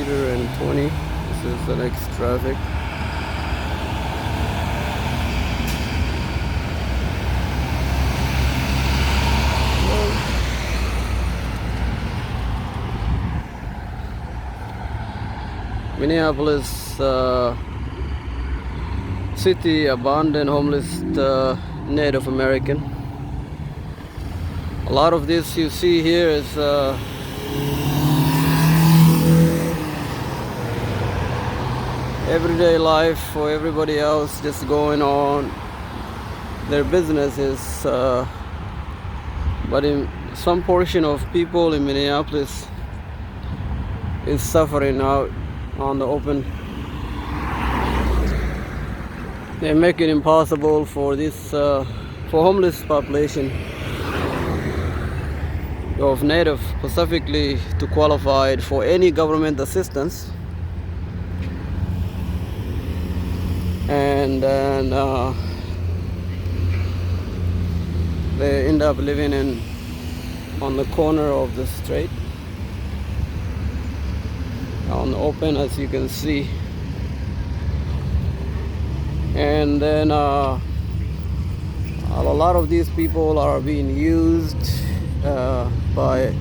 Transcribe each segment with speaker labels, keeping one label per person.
Speaker 1: 120. This is the next traffic. Minneapolis city, abandoned, homeless Native American. A lot of this you see here is everyday life for everybody else, just going on their businesses. But in some portion of people in Minneapolis is suffering out on the open. They make it impossible for this for homeless population of Native specifically to qualify for any government assistance, and then they end up living on the corner of the street on the open, as you can see. And then a lot of these people are being used by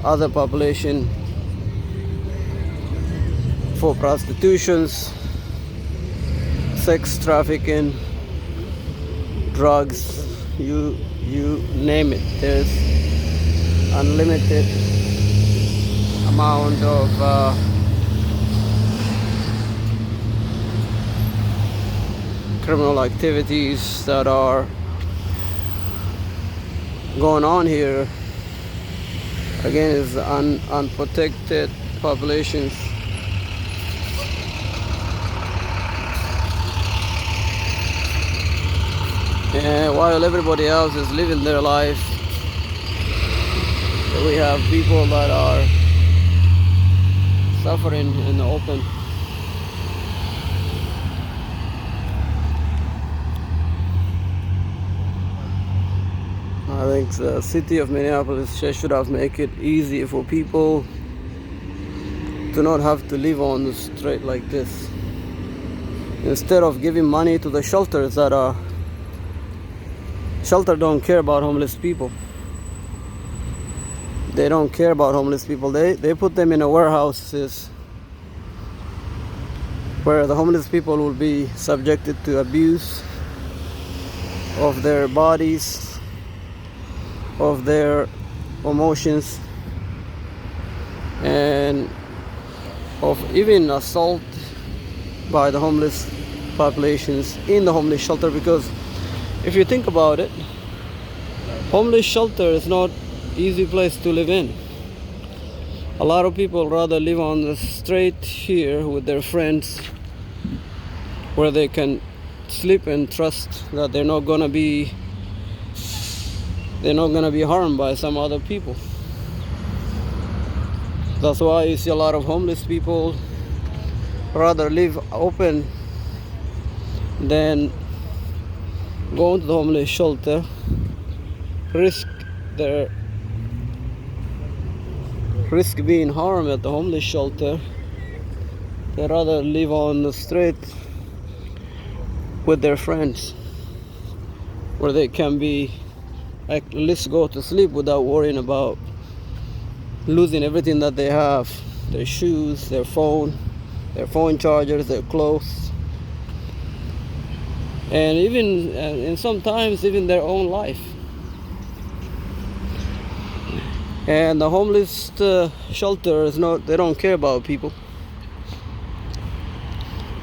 Speaker 1: other population for prostitutions, sex trafficking, drugs, you name it. There's unlimited amount of criminal activities that are going on here. Again, is unprotected populations. And while everybody else is living their life, we have people that are suffering in the open. I think the city of Minneapolis should have made it easy for people to not have to live on the street like this. Instead of giving money to the shelters that are shelter don't care about homeless people. They don't care about homeless people. They put them in a warehouses where the homeless people will be subjected to abuse of their bodies, of their emotions, and of even assault by the homeless populations in the homeless shelter. Because if you think about it, homeless shelter is not easy place to live in. A lot of people rather live on the street here with their friends, where they can sleep and trust that they're not gonna be harmed by some other people. That's why you see a lot of homeless people rather live open than go into the homeless shelter, risk being harmed at the homeless shelter. They rather live on the street with their friends, where they can be at least go to sleep without worrying about losing everything that they have: their shoes, their phone chargers, their clothes, and even and sometimes even their own life. And the homeless shelter is not, they don't care about people.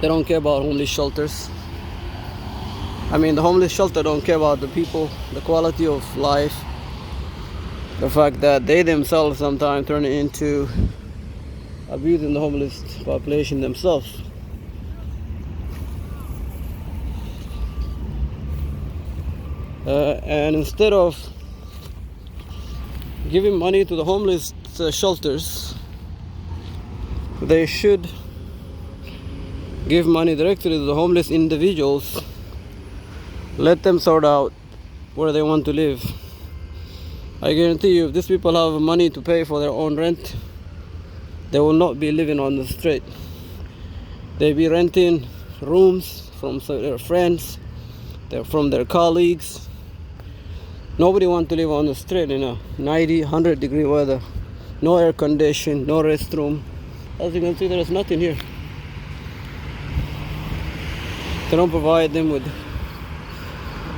Speaker 1: They don't care about homeless shelters. I mean, the homeless shelter don't care about the people, the quality of life, the fact that they themselves sometimes turn it into abusing the homeless population themselves. And instead of giving money to the homeless shelters, they should give money directly to the homeless individuals. Let them sort out where they want to live. I guarantee you, if these people have money to pay for their own rent, they will not be living on the street. They be renting rooms from their friends, from their colleagues. Nobody wants to live on the street in a 90, 100-degree weather. No air condition, no restroom. As you can see, there is nothing here. They don't provide them with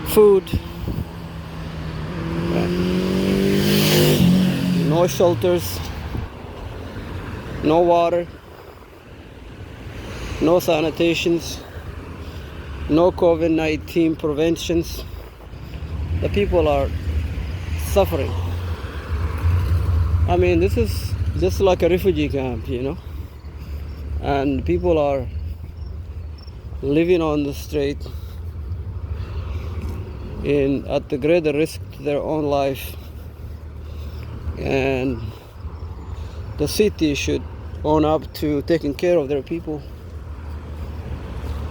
Speaker 1: food, no shelters, no water, no sanitations, no COVID-19 preventions. The people are suffering. I mean, this is just like a refugee camp, and people are living on the street at the greater risk to their own life, and the city should own up to taking care of their people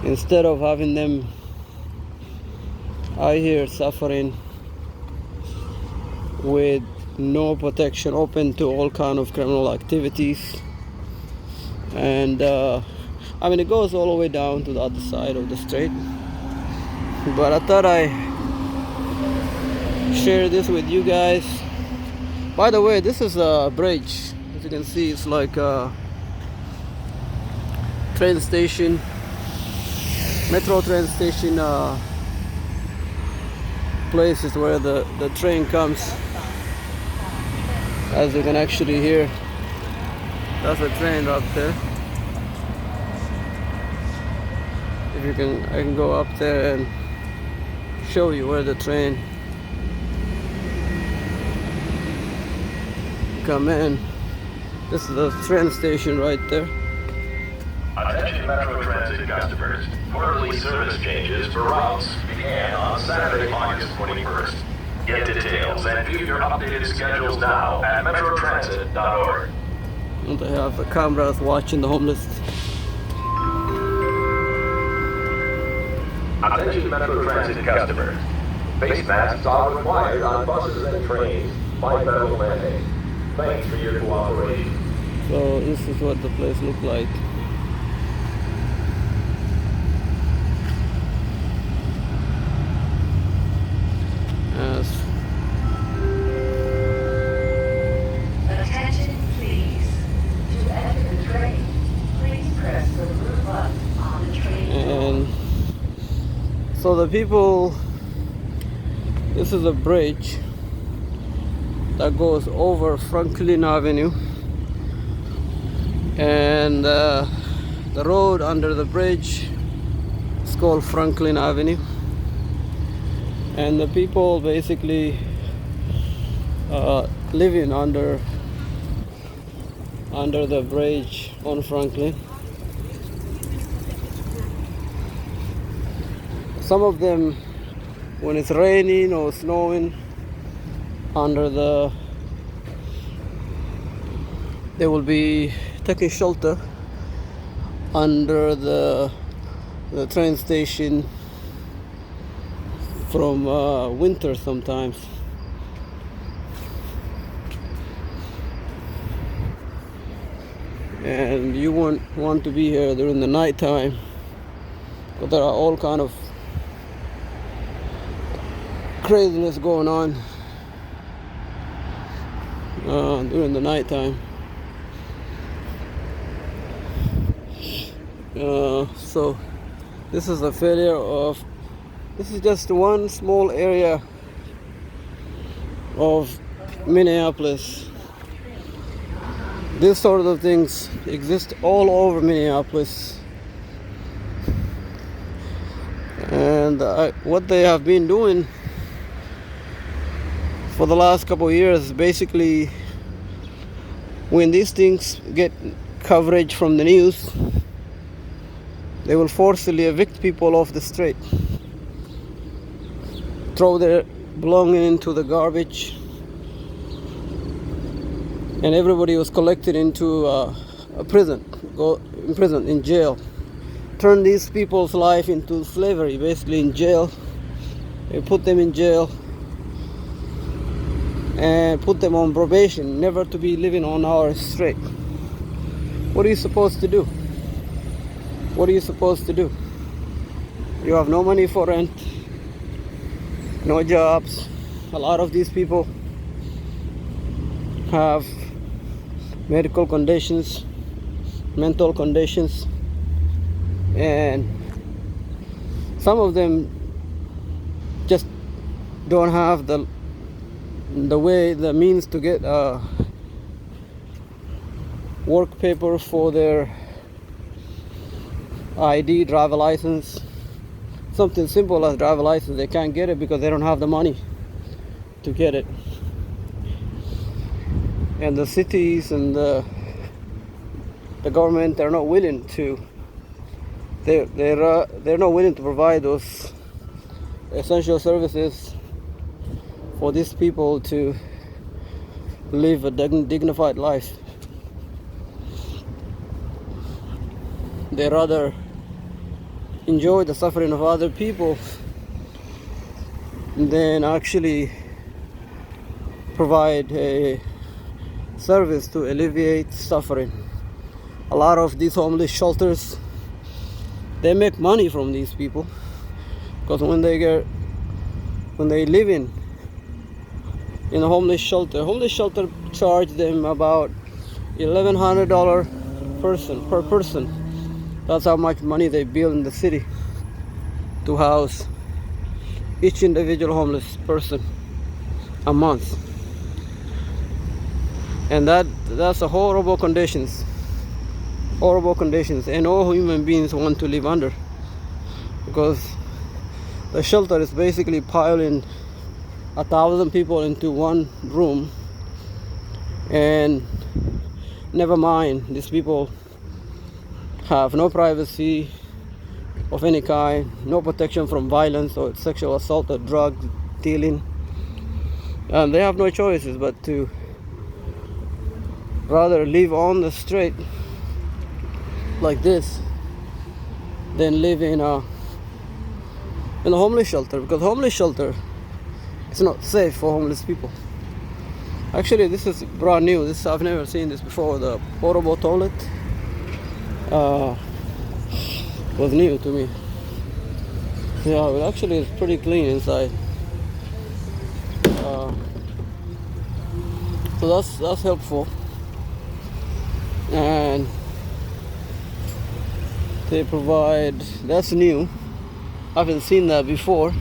Speaker 1: instead of having them out here suffering with no protection, open to all kind of criminal activities. And I mean, it goes all the way down to the other side of the street, but I thought I share this with you guys. By the way, this is a bridge. As you can see, it's like a train station, metro train station places where the train comes. As you can actually hear, that's a train up there. If I can go up there and show you where the train come in. This is the train station right there.
Speaker 2: Attention Metro Transit customers. Quarterly service changes for routes began on Saturday, August 21st. Get details and view your updated schedules now at metrotransit.org.
Speaker 1: And they have the cameras watching the homeless.
Speaker 2: Attention Metro Transit customers. Face masks are required on buses and trains by federal mandate. Thanks for your cooperation.
Speaker 1: So this is what the place looks like.
Speaker 3: Attention please. To enter the train, please press the blue button on the train.
Speaker 1: And so the people, this is a bridge that goes over Franklin Avenue, and the road under the bridge is called Franklin Avenue, and the people basically living under the bridge on Franklin. Some of them, when it's raining or snowing, they will be taking shelter under the train station from winter sometimes. And you won't want to be here during the night time, but there are all kind of craziness going on during the night time. So this is a failure of, this is just one small area of Minneapolis. This sort of things exist all over Minneapolis, and what they have been doing for the last couple of years, basically, when these things get coverage from the news, they will forcibly evict people off the street, throw their belongings into the garbage, and everybody was collected into a prison, go in prison, in jail. Turn these people's life into slavery, basically in jail. They put them in jail and put them on probation, never to be living on our street. What are you supposed to do? What are you supposed to do? You have no money for rent, no jobs. A lot of these people have medical conditions, mental conditions, and some of them just don't have the means to get work paper for their ID, driver license, something simple as driver license. They can't get it because they don't have the money to get it. And the cities and the government, they're not willing to. They're not willing to provide those essential services for these people to live a dignified life. They rather enjoy the suffering of other people than actually provide a service to alleviate suffering. A lot of these homeless shelters, they make money from these people, because when they live in a homeless shelter charge them about $1,100 per person. That's how much money they bill in the city to house each individual homeless person a month. And that's a horrible conditions, and all human beings want to live under, because the shelter is basically piling 1,000 people into one room. And never mind, these people have no privacy of any kind, no protection from violence or sexual assault or drug dealing, and they have no choices but to rather live on the street like this than live in a homeless shelter, because homeless shelter is not safe for homeless people. Actually, this is brand new. I've never seen this before. The portable toilet was new to me. Yeah, it actually is pretty clean inside. So that's helpful. And they provide, that's new. I haven't seen that before.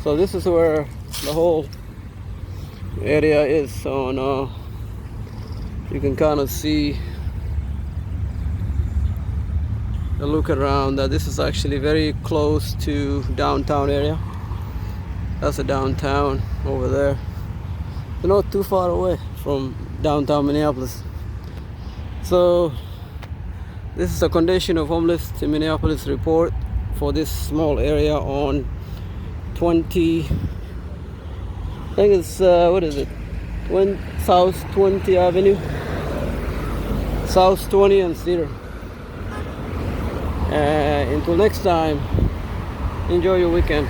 Speaker 1: So this is where the whole area is. So now you can kind of see a look around that this is actually very close to downtown area. That's the downtown over there. They're not too far away from downtown Minneapolis. So this is the condition of homeless in Minneapolis report for this small area on 20, I think it's what is it, South 20 Avenue, South 20 and Cedar. Until next time, enjoy your weekend.